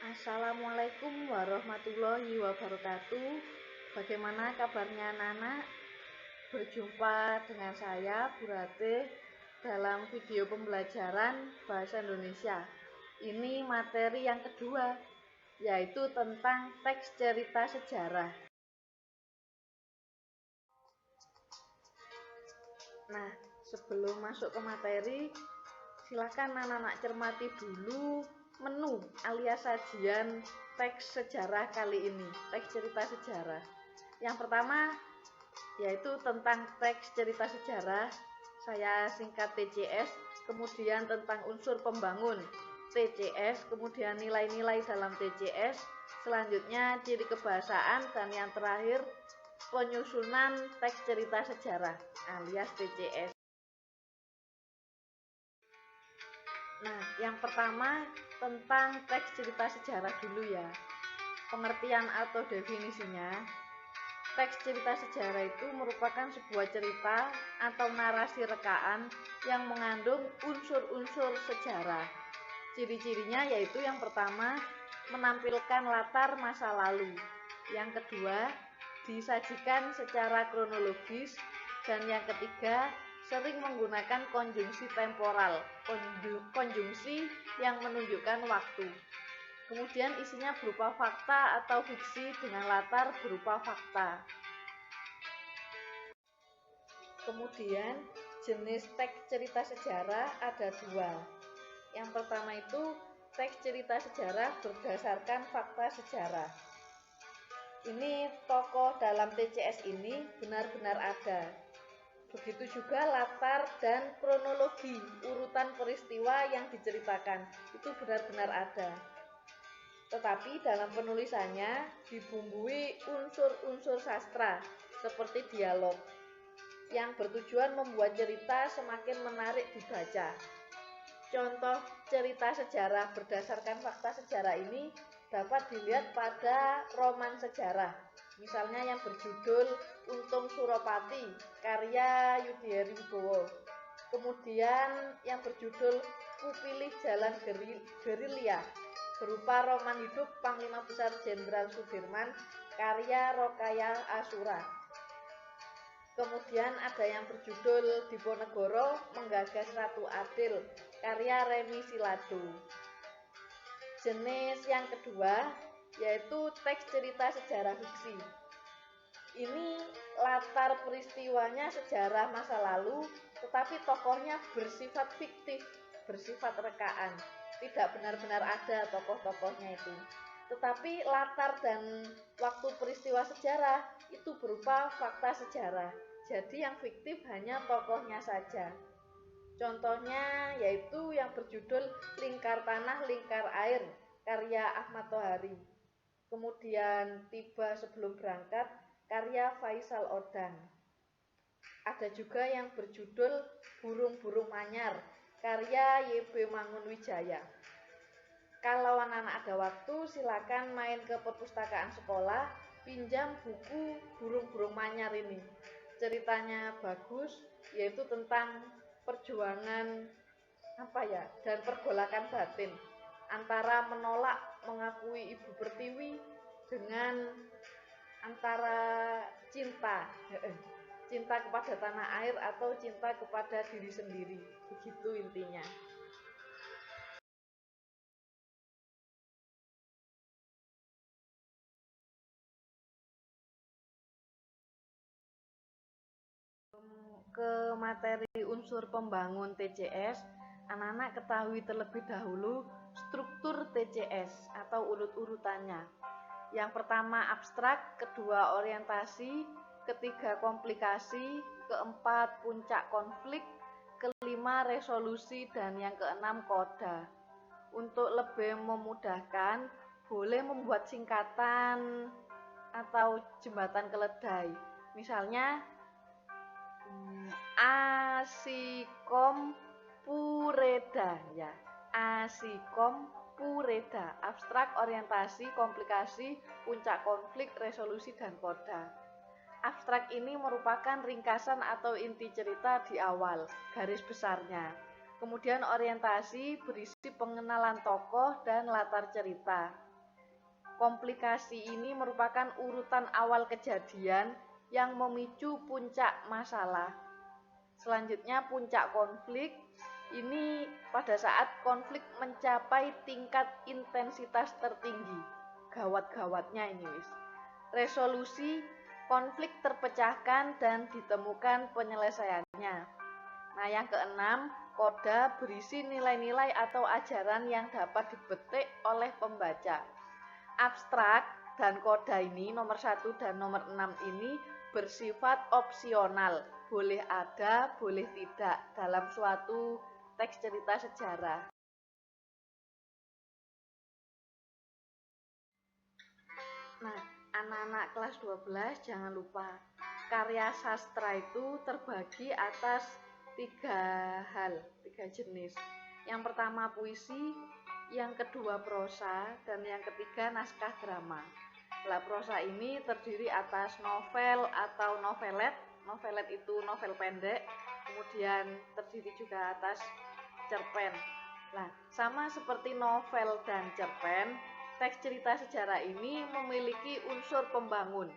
Assalamualaikum warahmatullahi wabarakatuh. Bagaimana kabarnya anak-anak? Berjumpa dengan saya, Bu Ratih, dalam video pembelajaran Bahasa Indonesia. Ini materi yang kedua, yaitu tentang teks cerita sejarah. Nah, sebelum masuk ke materi, silakan anak-anak cermati dulu menu alias sajian teks sejarah kali ini, teks cerita sejarah. Yang pertama yaitu tentang teks cerita sejarah, saya singkat TCS, kemudian tentang unsur pembangun TCS, kemudian nilai-nilai dalam TCS, selanjutnya ciri kebahasaan, dan yang terakhir penyusunan teks cerita sejarah alias TCS. Nah, yang pertama tentang teks cerita sejarah dulu ya. Pengertian atau definisinya, teks cerita sejarah itu merupakan sebuah cerita atau narasi rekaan yang mengandung unsur-unsur sejarah. Ciri-cirinya yaitu yang pertama, menampilkan latar masa lalu. Yang kedua, disajikan secara kronologis. Dan yang ketiga, sering menggunakan konjungsi temporal, konjungsi yang menunjukkan waktu. Kemudian isinya berupa fakta atau fiksi dengan latar berupa fakta. Kemudian jenis teks cerita sejarah ada dua. Yang pertama itu teks cerita sejarah berdasarkan fakta sejarah. Ini tokoh dalam TCS ini benar-benar ada. Begitu juga latar dan kronologi urutan peristiwa yang diceritakan itu benar-benar ada. Tetapi dalam penulisannya dibumbui unsur-unsur sastra seperti dialog yang bertujuan membuat cerita semakin menarik dibaca. Contoh cerita sejarah berdasarkan fakta sejarah ini dapat dilihat pada roman sejarah. Misalnya yang berjudul Untung Suropati, karya Yudhya Wibowo. Kemudian yang berjudul Kupilih Jalan Gerilya, berupa roman hidup Panglima Besar Jenderal Sudirman, karya Rokaya Asura. Kemudian ada yang berjudul Diponegoro Menggagas Ratu Adil, karya Remi Silado. Jenis yang kedua yaitu teks cerita sejarah fiksi. Ini latar peristiwanya sejarah masa lalu, tetapi tokohnya bersifat fiktif, bersifat rekaan. Tidak benar-benar ada tokoh-tokohnya itu. Tetapi latar dan waktu peristiwa sejarah itu berupa fakta sejarah. Jadi yang fiktif hanya tokohnya saja. Contohnya yaitu yang berjudul Lingkar Tanah, Lingkar Air, karya Ahmad Tohari. Kemudian Tiba Sebelum Berangkat, karya Faisal Odang. Ada juga yang berjudul Burung-Burung Manyar, karya YB Mangunwijaya. Kalau anak-anak ada waktu, silakan main ke perpustakaan sekolah, pinjam buku Burung-Burung Manyar ini. Ceritanya bagus, yaitu tentang perjuangan dan pergolakan batin antara menolak mengakui Ibu Pertiwi dengan antara cinta kepada tanah air atau cinta kepada diri sendiri. Begitu intinya. Ke materi unsur pembangun TCS, anak-anak ketahui terlebih dahulu struktur TCS atau urut-urutannya. Yang pertama abstrak, kedua orientasi, ketiga komplikasi, keempat puncak konflik, kelima resolusi, dan yang keenam koda. Untuk lebih memudahkan, boleh membuat singkatan atau jembatan keledai. Misalnya Asikom Pureda ya. Asikom Pureda, abstrak, orientasi, komplikasi, puncak konflik, resolusi, dan koda. Abstrak ini merupakan ringkasan atau inti cerita di awal, garis besarnya. Kemudian orientasi berisi pengenalan tokoh dan latar cerita. Komplikasi ini merupakan urutan awal kejadian yang memicu puncak masalah. Selanjutnya puncak konflik, ini pada saat konflik mencapai tingkat intensitas tertinggi. Gawat-gawatnya ini wis. Resolusi konflik terpecahkan dan ditemukan penyelesaiannya. Nah, yang keenam, koda berisi nilai-nilai atau ajaran yang dapat dipetik oleh pembaca. Abstrak dan koda ini, nomor 1 dan nomor 6 ini bersifat opsional, boleh ada, boleh tidak dalam suatu teks cerita sejarah. Nah, anak-anak kelas 12 jangan lupa, karya sastra itu terbagi atas 3 jenis. Yang pertama puisi, yang kedua prosa, dan yang ketiga naskah drama. Lah, prosa ini terdiri atas novel atau novelet. Novelet itu novel pendek, kemudian terdiri juga atas cerpen. Nah, sama seperti novel dan cerpen, teks cerita sejarah ini memiliki unsur pembangun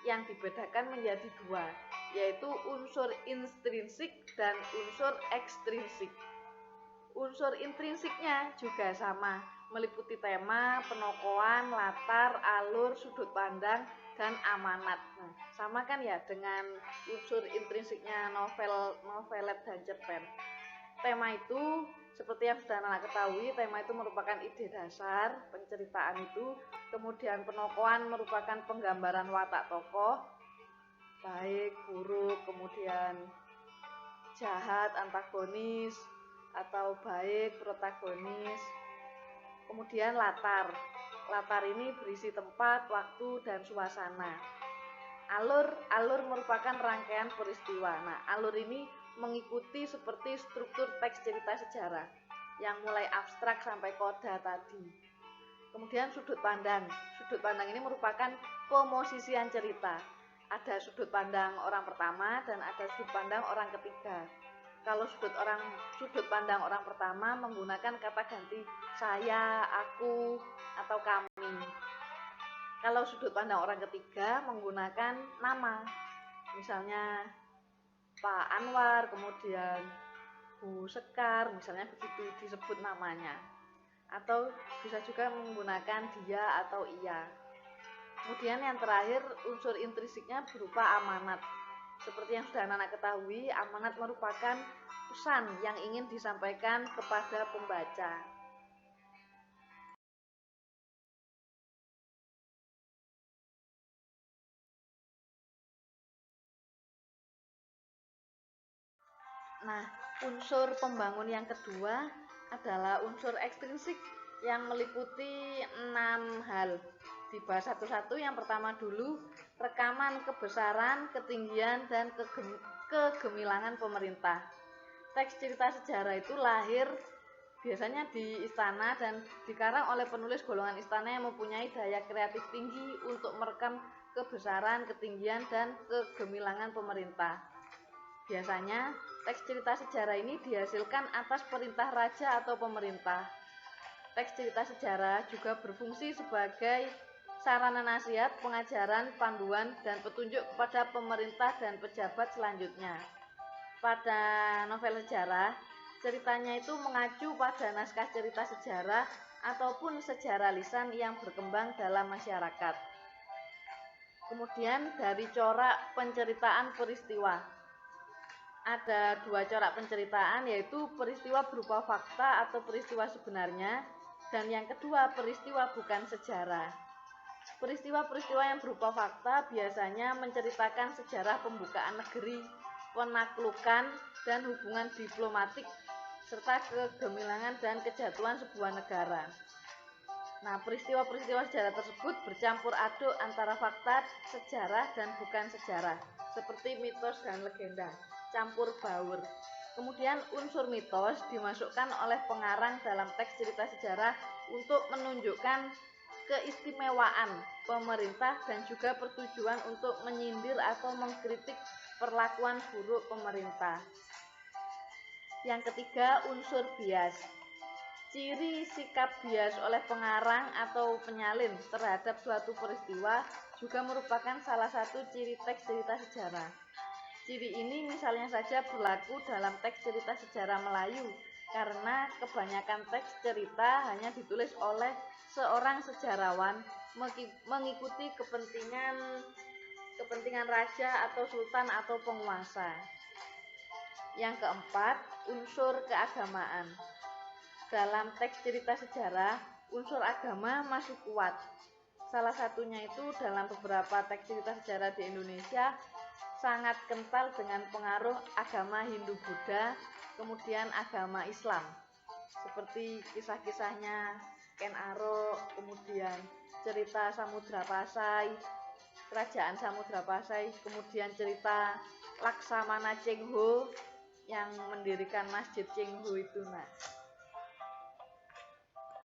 yang dibedakan menjadi 2, yaitu unsur intrinsik dan unsur ekstrinsik. Unsur intrinsiknya juga sama, meliputi tema, penokohan, latar, alur, sudut pandang, dan amanat. Nah, sama kan ya dengan unsur intrinsiknya novelet dan cerpen. Tema itu, seperti yang sudah anak ketahui, tema itu merupakan ide dasar penceritaan itu. Kemudian penokohan merupakan penggambaran watak tokoh, baik, buruk, kemudian jahat, antagonis, atau baik, protagonis. Kemudian latar ini berisi tempat, waktu, dan suasana. Alur merupakan rangkaian peristiwa. Nah, alur ini mengikuti seperti struktur teks cerita sejarah yang mulai abstrak sampai koda tadi. Kemudian sudut pandang ini merupakan pemosisian cerita. Ada sudut pandang orang pertama dan ada sudut pandang orang ketiga. Kalau sudut pandang orang pertama menggunakan kata ganti saya, aku, atau kami. Kalau sudut pandang orang ketiga menggunakan nama, misalnya Pak Anwar, kemudian Bu Sekar, misalnya begitu disebut namanya. Atau bisa juga menggunakan dia atau ia. Kemudian yang terakhir, unsur intrinsiknya berupa amanat. Seperti yang sudah anak-anak ketahui, amanat merupakan pesan yang ingin disampaikan kepada pembaca. Nah, unsur pembangun yang kedua adalah unsur ekstrinsik yang meliputi 6 hal. Dibahas satu-satu. Yang pertama dulu, rekaman kebesaran, ketinggian, dan kegemilangan pemerintah. Teks cerita sejarah itu lahir biasanya di istana dan dikarang oleh penulis golongan istana yang mempunyai daya kreatif tinggi untuk merekam kebesaran, ketinggian, dan kegemilangan pemerintah. Biasanya, teks cerita sejarah ini dihasilkan atas perintah raja atau pemerintah. Teks cerita sejarah juga berfungsi sebagai sarana nasihat, pengajaran, panduan, dan petunjuk kepada pemerintah dan pejabat selanjutnya. Pada novel sejarah, ceritanya itu mengacu pada naskah cerita sejarah ataupun sejarah lisan yang berkembang dalam masyarakat. Kemudian dari corak penceritaan peristiwa. Ada 2 corak penceritaan, yaitu peristiwa berupa fakta atau peristiwa sebenarnya, dan yang kedua peristiwa bukan sejarah. Peristiwa-peristiwa yang berupa fakta biasanya menceritakan sejarah pembukaan negeri, penaklukan, dan hubungan diplomatik, serta kegemilangan dan kejatuhan sebuah negara. Nah, peristiwa-peristiwa sejarah tersebut bercampur aduk antara fakta, sejarah, dan bukan sejarah, seperti mitos dan legenda, campur baur. Kemudian unsur mitos dimasukkan oleh pengarang dalam teks cerita sejarah untuk menunjukkan keistimewaan pemerintah dan juga pertujuan untuk menyindir atau mengkritik perlakuan buruk pemerintah. Yang ketiga, unsur bias. Ciri sikap bias oleh pengarang atau penyalin terhadap suatu peristiwa juga merupakan salah satu ciri teks cerita sejarah. Ciri ini misalnya saja berlaku dalam teks cerita sejarah Melayu, karena kebanyakan teks cerita hanya ditulis oleh seorang sejarawan mengikuti kepentingan raja atau sultan atau penguasa. Yang keempat, unsur keagamaan. Dalam teks cerita sejarah, unsur agama masih kuat. Salah satunya itu dalam beberapa teks cerita sejarah di Indonesia sangat kental dengan pengaruh agama Hindu-Buddha, kemudian agama Islam. Seperti kisah-kisahnya Ken Arok, kemudian cerita Samudra Pasai, Kerajaan Samudra Pasai, kemudian cerita Laksamana Cheng Ho yang mendirikan Masjid Cheng Ho itu. Nah,